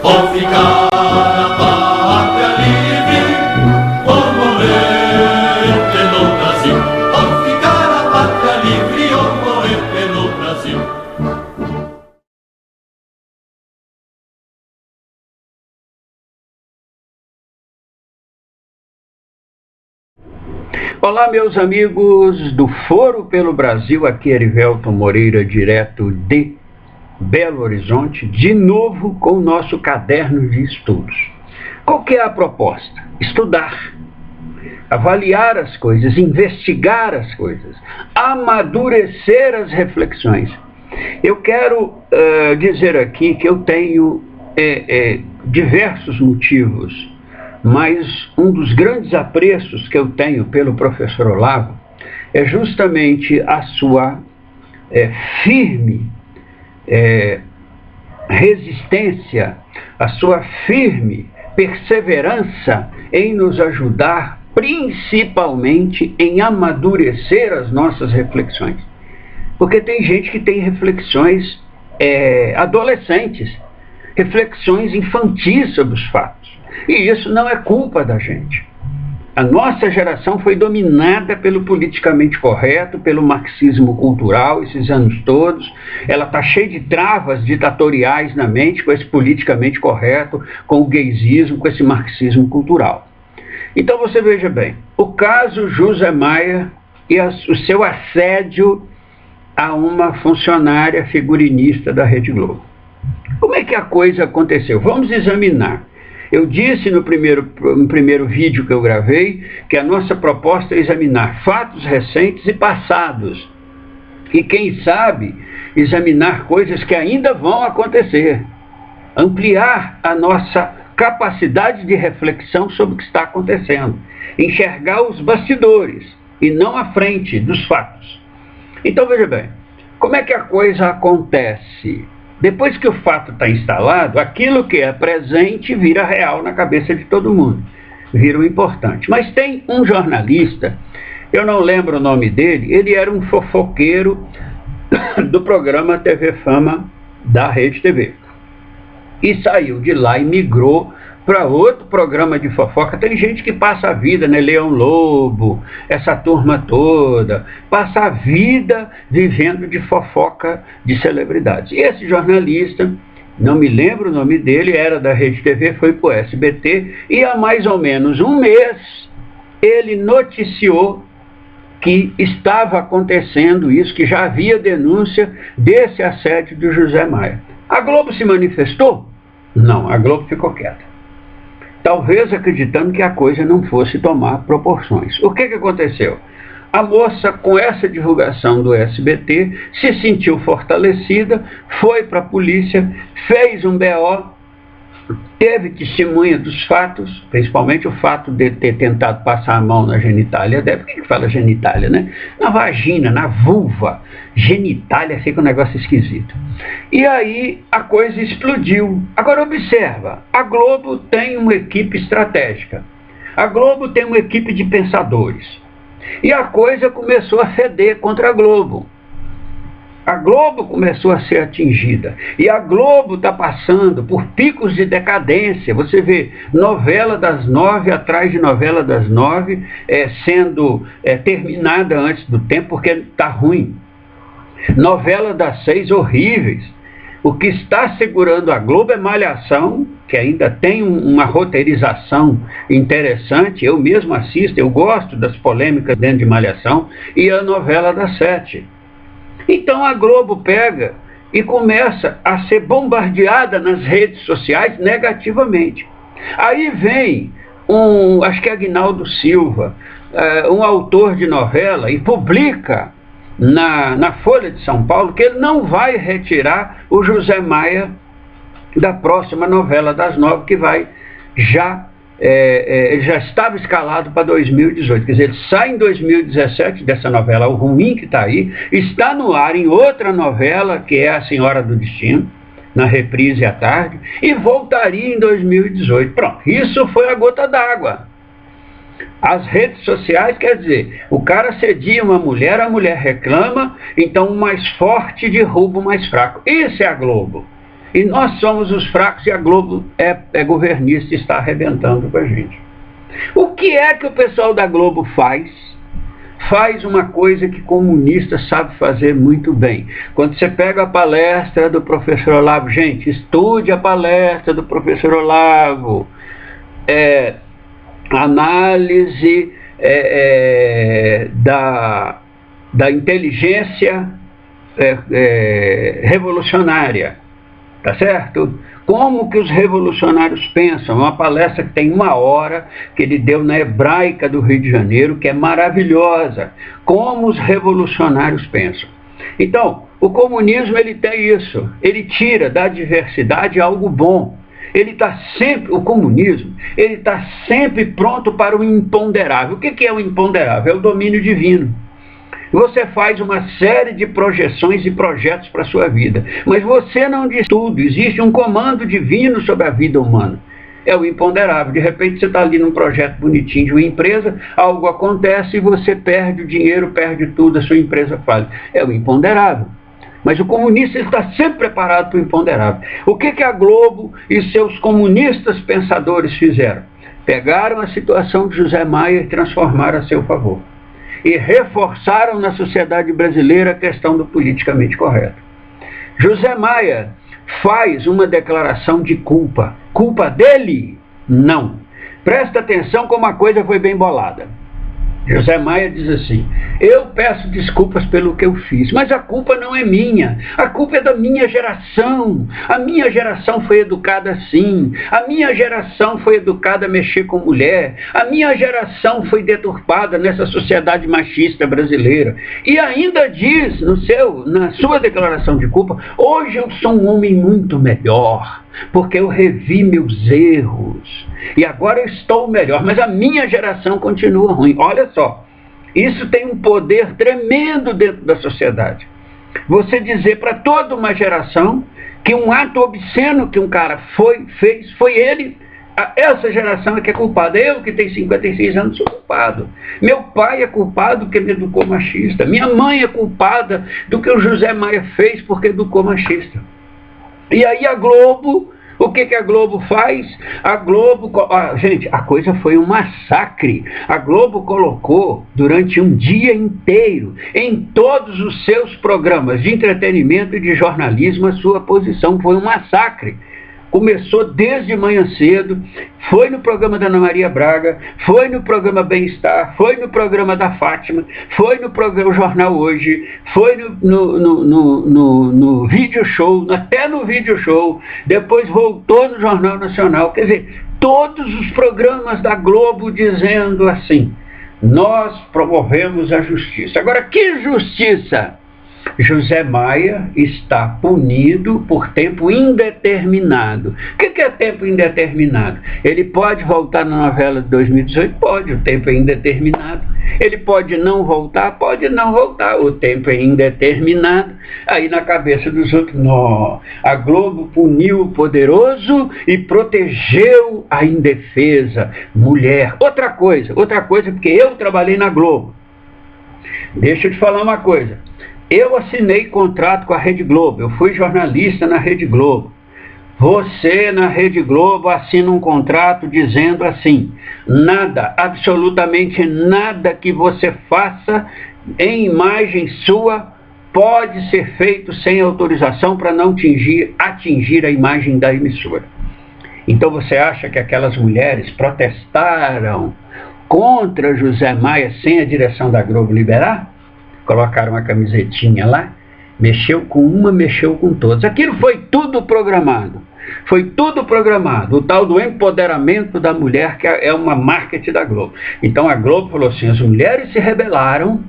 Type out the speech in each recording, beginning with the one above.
ou ficar na pátria livre, ou morrer pelo Brasil, ou ficar na pátria livre, ou morrer pelo Brasil. Olá, meus amigos do Foro pelo Brasil, aqui é Erivelton Moreira, direto de Belo Horizonte, de novo com o nosso caderno de estudos. Qual que é a proposta? Estudar, avaliar as coisas, investigar as coisas, amadurecer as reflexões. Eu quero dizer aqui que eu tenho diversos motivos, mas um dos grandes apreços que eu tenho pelo professor Olavo é justamente a sua firme resistência, a sua firme perseverança em nos ajudar, principalmente em amadurecer as nossas reflexões. Porque tem gente que tem reflexões adolescentes, reflexões infantis sobre os fatos. E isso não é culpa da gente. A nossa geração foi dominada pelo politicamente correto, pelo marxismo cultural, esses anos todos. Ela está cheia de travas ditatoriais na mente com esse politicamente correto, com o gaysismo, com esse marxismo cultural. Então você veja bem, o caso José Maia e o seu assédio a uma funcionária figurinista da Rede Globo. Como é que a coisa aconteceu? Vamos examinar. Eu disse no primeiro vídeo que eu gravei que a nossa proposta é examinar fatos recentes e passados. E quem sabe, examinar coisas que ainda vão acontecer. Ampliar a nossa capacidade de reflexão sobre o que está acontecendo. Enxergar os bastidores e não a frente dos fatos. Então veja bem, como é que a coisa acontece? Depois que o fato está instalado, aquilo que é presente vira real na cabeça de todo mundo, vira o importante. Mas tem um jornalista, eu não lembro o nome dele, ele era um fofoqueiro do programa TV Fama da Rede TV. E saiu de lá e migrou para outro programa de fofoca. Tem gente que passa a vida, né? Leão Lobo, essa turma toda, passa a vida vivendo de fofoca de celebridades. E esse jornalista, não me lembro o nome dele, era da Rede TV, foi para o SBT, e há mais ou menos um mês ele noticiou que estava acontecendo isso, que já havia denúncia desse assédio do José Maia. A Globo se manifestou? Não, a Globo ficou quieta. Talvez acreditando que a coisa não fosse tomar proporções. O que aconteceu? A moça, com essa divulgação do SBT, se sentiu fortalecida, foi para a polícia, fez um BO, teve testemunha dos fatos, principalmente o fato de ter tentado passar a mão na genitália dela. Por que fala genitália, né? Na vagina, na vulva. Genitália fica um negócio esquisito. E aí a coisa explodiu. Agora observa, a Globo tem uma equipe estratégica. A Globo tem uma equipe de pensadores. E a coisa começou a feder contra a Globo. A Globo começou a ser atingida. E a Globo está passando por picos de decadência. Você vê novela das 9 atrás de novela das 9 sendo terminada antes do tempo porque está ruim. Novela das 6 horríveis. O que está segurando a Globo é Malhação, que ainda tem uma roteirização interessante. Eu mesmo assisto, eu gosto das polêmicas dentro de Malhação. E a novela das 7. Então a Globo pega e começa a ser bombardeada nas redes sociais negativamente. Aí vem acho que é Aguinaldo Silva, um autor de novela, e publica na Folha de São Paulo que ele não vai retirar o José Maia da próxima novela das 9, que vai ele já estava escalado para 2018, quer dizer, ele sai em 2017 dessa novela ruim que está aí, está no ar em outra novela, que é A Senhora do Destino, na reprise à tarde, e voltaria em 2018. Pronto, isso foi a gota d'água. As redes sociais, quer dizer, o cara assedia uma mulher, a mulher reclama, então o mais forte derruba o mais fraco. Isso é a Globo. E nós somos os fracos e a Globo é governista e está arrebentando com a gente. O que é que o pessoal da Globo faz? Faz uma coisa que comunista sabe fazer muito bem. Quando você pega a palestra do professor Olavo, gente, estude a palestra do professor Olavo. Análise da inteligência revolucionária, tá certo? Como que os revolucionários pensam? Uma palestra que tem 1 hora, que ele deu na Hebraica do Rio de Janeiro, que é maravilhosa. Como os revolucionários pensam. Então, o comunismo ele tem isso. Ele tira da diversidade algo bom. Ele está sempre, o comunismo, ele está sempre pronto para o imponderável. O que é o imponderável? É o domínio divino. Você faz uma série de projeções e projetos para a sua vida, mas você não diz tudo. Existe um comando divino sobre a vida humana. É o imponderável. De repente você está ali num projeto bonitinho de uma empresa, algo acontece e você perde o dinheiro, perde tudo, a sua empresa falha. É o imponderável. Mas o comunista está sempre preparado para o imponderável. O que a Globo e seus comunistas pensadores fizeram? Pegaram a situação de José Maia e transformaram a seu favor. E reforçaram na sociedade brasileira a questão do politicamente correto. José Maia faz uma declaração de culpa. Culpa dele? Não. Presta atenção como a coisa foi bem bolada. José Maia diz assim: eu peço desculpas pelo que eu fiz, mas a culpa não é minha, a culpa é da minha geração. A minha geração foi educada assim, a minha geração foi educada a mexer com mulher, a minha geração foi deturpada nessa sociedade machista brasileira. E ainda diz na sua declaração de culpa: hoje eu sou um homem muito melhor, porque eu revi meus erros e agora eu estou melhor, mas a minha geração continua ruim. Olha só, isso tem um poder tremendo dentro da sociedade. Você dizer para toda uma geração que um ato obsceno que um cara fez, foi ele. Essa geração é que é culpada. Eu, que tenho 56 anos, sou culpado. Meu pai é culpado porque me educou machista. Minha mãe é culpada do que o José Maia fez porque educou machista. E aí a Globo, o que a Globo faz? A Globo, gente, a coisa foi um massacre. A Globo colocou durante um dia inteiro, em todos os seus programas de entretenimento e de jornalismo, a sua posição. Foi um massacre. Começou desde manhã cedo, foi no programa da Ana Maria Braga, foi no programa Bem-Estar, foi no programa da Fátima, foi no programa Jornal Hoje, foi no vídeo show, até no vídeo show, depois voltou no Jornal Nacional. Quer dizer, todos os programas da Globo dizendo assim: nós promovemos a justiça. Agora, que justiça? José Maia está punido por tempo indeterminado. O que é tempo indeterminado? Ele pode voltar na novela de 2018? Pode, o tempo é indeterminado. Ele pode não voltar? Pode não voltar, o tempo é indeterminado. Aí na cabeça dos outros, não. A Globo puniu o poderoso e protegeu a indefesa, mulher. Outra coisa, porque eu trabalhei na Globo. Deixa eu te falar uma coisa. Eu assinei contrato com a Rede Globo, eu fui jornalista na Rede Globo. Você na Rede Globo assina um contrato dizendo assim: nada, absolutamente nada que você faça em imagem sua pode ser feito sem autorização para não atingir a imagem da emissora. Então você acha que aquelas mulheres protestaram contra José Maia sem a direção da Globo liberar? Colocaram uma camisetinha lá, mexeu com uma, mexeu com todas. Aquilo foi tudo programado. Foi tudo programado. O tal do empoderamento da mulher, que é uma marketing da Globo. Então a Globo falou assim: as mulheres se rebelaram,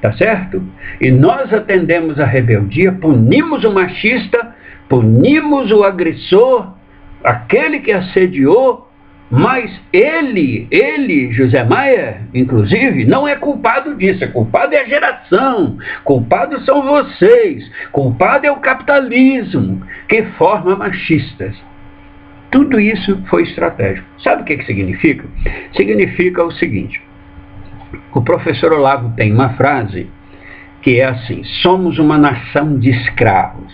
tá certo? E nós atendemos a rebeldia, punimos o machista, punimos o agressor, aquele que assediou. Mas ele, José Maia, inclusive, não é culpado disso. Culpado é a geração, culpados são vocês, culpado é o capitalismo, que forma machistas. Tudo isso foi estratégico. Sabe o que significa? Significa o seguinte: o professor Olavo tem uma frase que é assim: somos uma nação de escravos.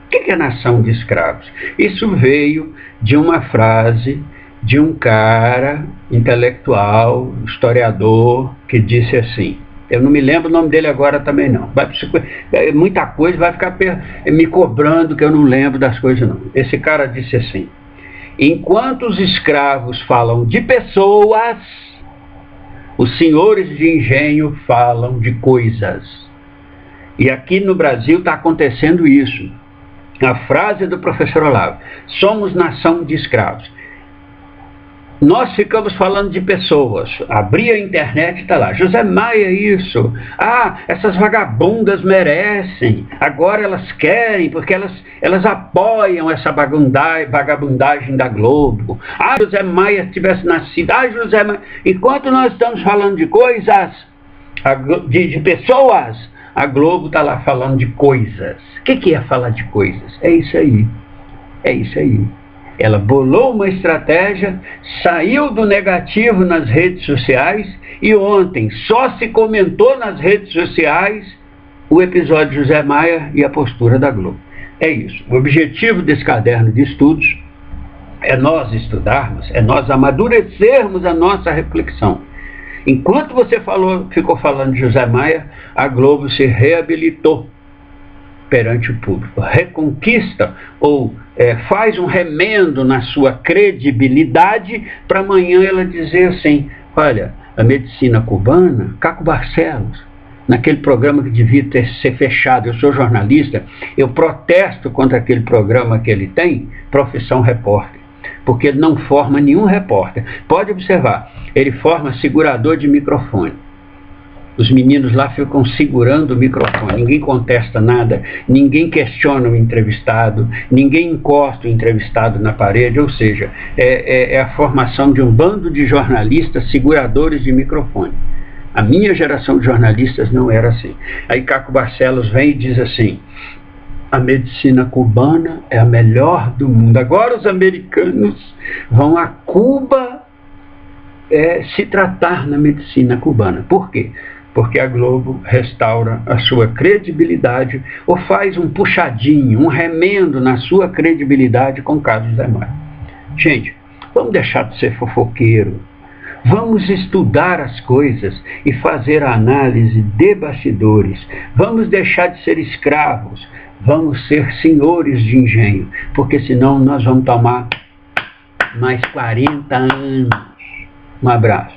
O que é nação de escravos? Isso veio de uma frase de um cara intelectual, historiador, que disse assim, eu não me lembro o nome dele agora também não, muita coisa vai ficar me cobrando que eu não lembro das coisas não. Esse cara disse assim, enquanto os escravos falam de pessoas, os senhores de engenho falam de coisas. E aqui no Brasil está acontecendo isso. A frase do professor Olavo, somos nação de escravos. Nós ficamos falando de pessoas, abri a internet e está lá, José Maia isso, essas vagabundas merecem, agora elas querem, porque elas apoiam essa vagabundagem da Globo. José Maia tivesse nascido, José Maia, enquanto nós estamos falando de coisas, de pessoas, a Globo está lá falando de coisas. O que é falar de coisas? É isso aí, é isso aí. Ela bolou uma estratégia, saiu do negativo nas redes sociais e ontem só se comentou nas redes sociais o episódio de José Maia e a postura da Globo. É isso. O objetivo desse caderno de estudos é nós estudarmos, é nós amadurecermos a nossa reflexão. Enquanto você ficou falando de José Maia, a Globo se reabilitou perante o público, reconquista ou faz um remendo na sua credibilidade para amanhã ela dizer assim, olha, a medicina cubana, Caco Barcelos, naquele programa que devia ser fechado, eu sou jornalista, eu protesto contra aquele programa que ele tem, Profissão Repórter, porque ele não forma nenhum repórter. Pode observar, ele forma segurador de microfone. Os meninos lá ficam segurando o microfone, ninguém contesta nada, ninguém questiona o entrevistado, ninguém encosta o entrevistado na parede, ou seja, é a formação de um bando de jornalistas seguradores de microfone. A minha geração de jornalistas não era assim. Aí Caco Barcelos vem e diz assim, a medicina cubana é a melhor do mundo. Agora os americanos vão a Cuba se tratar na medicina cubana. Por quê? Porque a Globo restaura a sua credibilidade ou faz um puxadinho, um remendo na sua credibilidade com o caso José Maia. Gente, vamos deixar de ser fofoqueiro. Vamos estudar as coisas e fazer a análise de bastidores. Vamos deixar de ser escravos. Vamos ser senhores de engenho. Porque senão nós vamos tomar mais 40 anos. Um abraço.